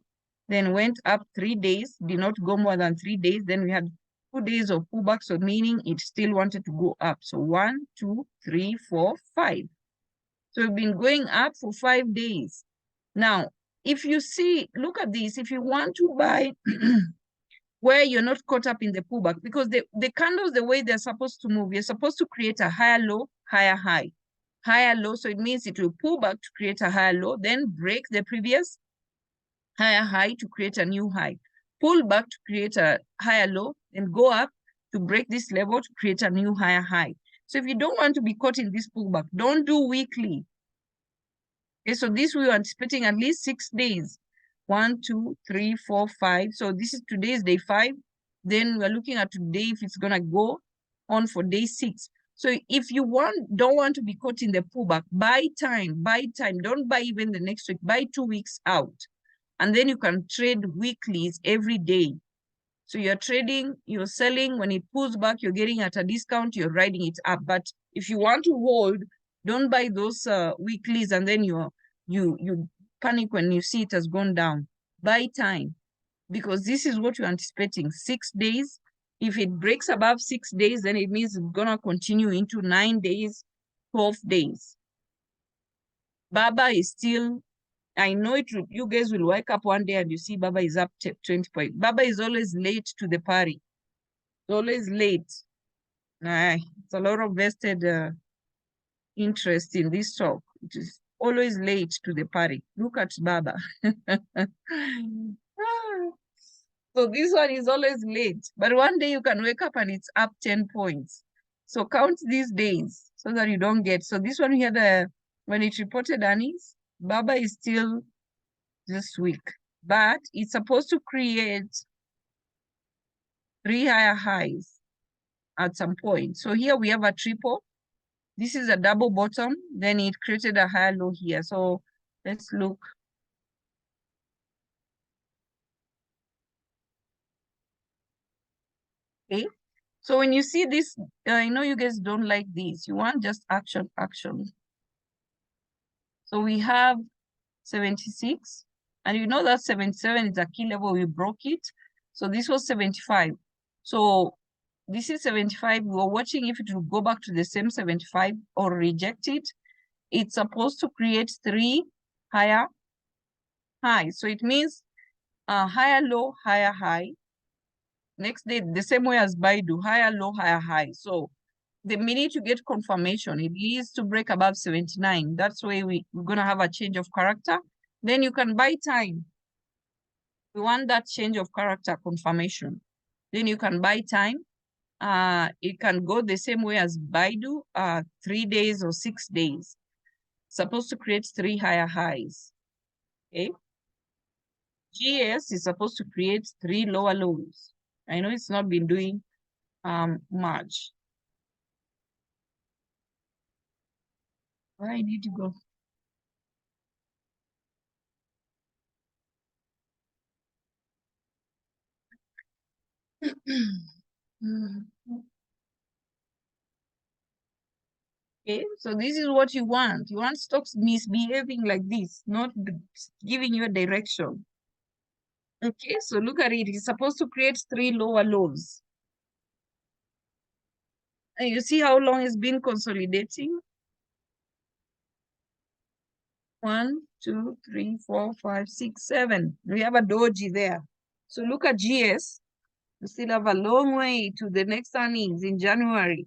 Then went up 3 days, did not go more than 3 days. Then we had 2 days of pullback, so meaning it still wanted to go up. So 1, 2, 3, 4, 5. So we've been going up for 5 days. Now, if you see, look at this. If you want to buy where you're not caught up in the pullback, because the candles, the way they're supposed to move, you're supposed to create a higher low, higher high. Higher low, so it means it will pull back to create a higher low, then break the previous higher high to create a new high. Pull back to create a higher low, and go up to break this level to create a new higher high. So if you don't want to be caught in this pullback, don't do weekly. Okay, so this we are anticipating at least 6 days. 1, 2, 3, 4, 5. So this is today's day 5. Then we're looking at today if it's gonna go on for day 6. So if you don't want to be caught in the pullback, buy time. Don't buy even the next week. Buy 2 weeks out. And then you can trade weeklies every day. So you're trading, you're selling. When it pulls back, you're getting at a discount, you're riding it up. But if you want to hold, don't buy those weeklies and then you panic when you see it has gone down. Buy time, because this is what you're anticipating, 6 days. If it breaks above 6 days, then it means it's gonna continue into 9 days, 12 days. Baba is still, I know it will, you guys will wake up one day and you see Baba is up 20 points. Baba is always late to the party. It's always late. It's a lot of vested interest in this stock. It is always late to the party. Look at Baba. So this one is always late. But one day you can wake up and it's up 10 points. So count these days so that you don't get. So this one we had when it reported earnings, Baba is still just weak. But it's supposed to create 3 higher highs at some point. So here we have a triple. This is a double bottom. Then it created a higher low here. So let's look. Okay. So when you see this, I know you guys don't like this. You want just action. So we have 76. And you know that 77 is a key level, we broke it. So this was 75. So this is 75. We were watching if it will go back to the same 75 or reject it. It's supposed to create 3 higher highs. So it means higher low, higher high. Next day, the same way as Baidu, higher low, higher high. So the minute you get confirmation, it needs to break above 79. That's why we're going to have a change of character. Then you can buy time. We want that change of character confirmation. Then you can buy time. It can go the same way as Baidu, 3 days or 6 days. Supposed to create 3 higher highs. Okay. GS is supposed to create 3 lower lows. I know it's not been doing much. Where I need to go. Okay, so this is what you want. You want stocks misbehaving like this, not giving you a direction. Okay, so look at it. It's supposed to create 3 lower lows. And you see how long it's been consolidating? 1, 2, 3, 4, 5, 6, 7. We have a doji there. So look at GS. We still have a long way to the next earnings in January.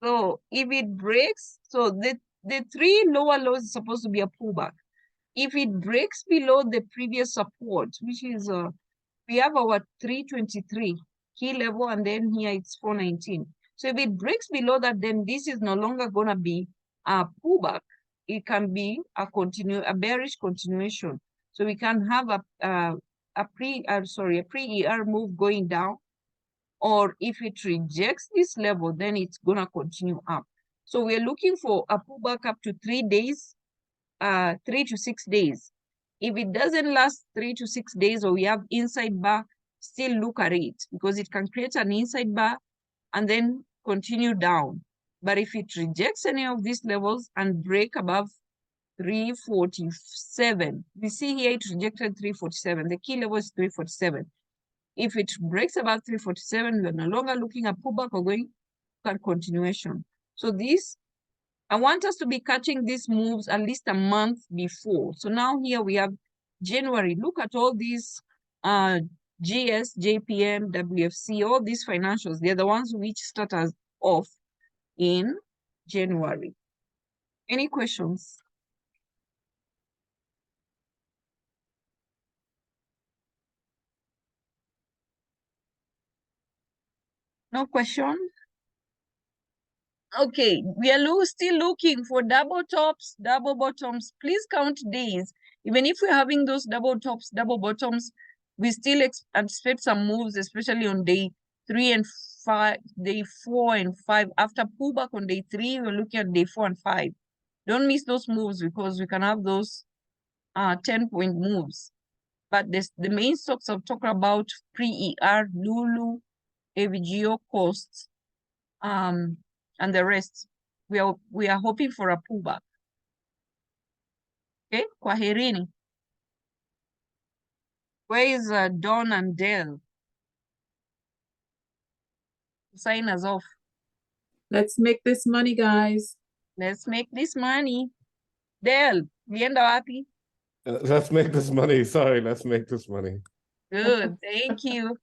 So if it breaks, so the 3 lower lows is supposed to be a pullback. If it breaks below the previous support, which is we have our 323 key level, and then here it's 419. So if it breaks below that, then this is no longer gonna be a pullback. It can be a bearish continuation. So we can have a pre-ER move going down, or if it rejects this level, then it's gonna continue up. So we're looking for a pullback up to 3 days, 3 to 6 days. If it doesn't last 3 to 6 days, or we have inside bar, still look at it, because it can create an inside bar and then continue down. But if it rejects any of these levels and break above 347, we see here it rejected 347. The key level is 347. If it breaks above 347, we're no longer looking at pullback or going at continuation. So this, I want us to be catching these moves at least a month before. So now here we have January. Look at all these GS, JPM, WFC, all these financials. They're the ones which start us off in January. Any questions? No question? Okay, we are still looking for double tops, double bottoms. Please count days. Even if we're having those double tops, double bottoms, we still anticipate some moves, especially on day 3 and 5, day 4 and 5. After pullback on day 3, we're looking at day 4 and 5. Don't miss those moves, because we can have those 10-point moves. But the main stocks I've talked about, pre-ER, Lulu, AVGO, costs, and the rest, we are hoping for a pullback. Okay, kwaherini. Where is Don and Dale? Sign us off. Let's make this money, guys. Let's make this money. Dale, lienda wapi? Let's make this money. Sorry, let's make this money. Good, thank you.